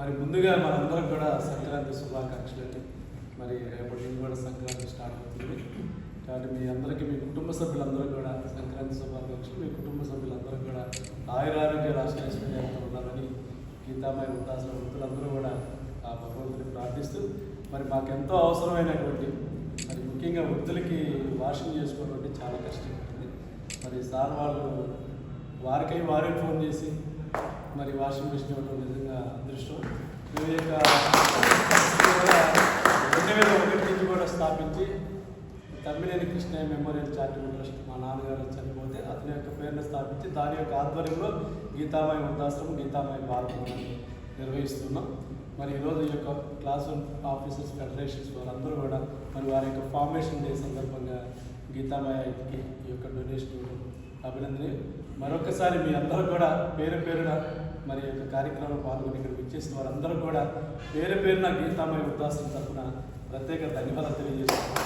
మరి ముందుగా మనందరం కూడా సంక్రాంతి శుభాకాంక్షలు. మరి రేపటి నుంచి కూడా సంక్రాంతి స్టార్ట్ అవుతుంది కాబట్టి మీ అందరికీ, మీ కుటుంబ సభ్యులందరూ కూడా సంక్రాంతి శుభాకాంక్షలు. మీ కుటుంబ సభ్యులందరూ కూడా ఆయురారోగ్య రాష్ట్రీయంతో ఉండాలని గీతామయ వృద్ధాశ్రమ వృద్ధులందరూ కూడా ఆ భగవంతుని ప్రార్థిస్తూ, మరి మాకెంతో అవసరమైనటువంటి, మరి ముఖ్యంగా వృద్ధులకి వాషింగ్ చేసుకోవడం అంటే చాలా కష్టం ఉంటుంది. మరి సార్ వాళ్ళు వారికై వారే ఫోన్ చేసి మరి వాషింగ్ మిషన్ ఇవ్వడం నిజంగా అదృష్టం. ఈ యొక్క 2001 నుంచి కూడా స్థాపించి Tammineni Krishnaiah memorial charitable trust మా నాన్నగారు చనిపోతే అతని యొక్క పేరును స్థాపించి దాని యొక్క ఆధ్వర్యంలో గీతామయ వృద్ధాశ్రమం, గీతామయ బాలభవనాన్ని నిర్వహిస్తున్నాం. మరి ఈరోజు ఈ యొక్క క్లాస్ రూమ్ ఆఫీసర్స్ ఫెడరేషన్స్ వారందరూ కూడా మరి వారి యొక్క ఫార్మేషన్ డే సందర్భంగా గీతామయకి ఈ యొక్క డొనేషన్ అభినందన. మరొకసారి మీ అందరూ కూడా పేరు పేరున మరి యొక్క కార్యక్రమంలో పాల్గొని ఇక్కడ విచ్చేసిన వారందరూ కూడా పేరు పేరున గీతామయ వృద్ధాశ్రమం తరఫున ప్రత్యేక ధన్యవాదాలు తెలియజేస్తున్నాను.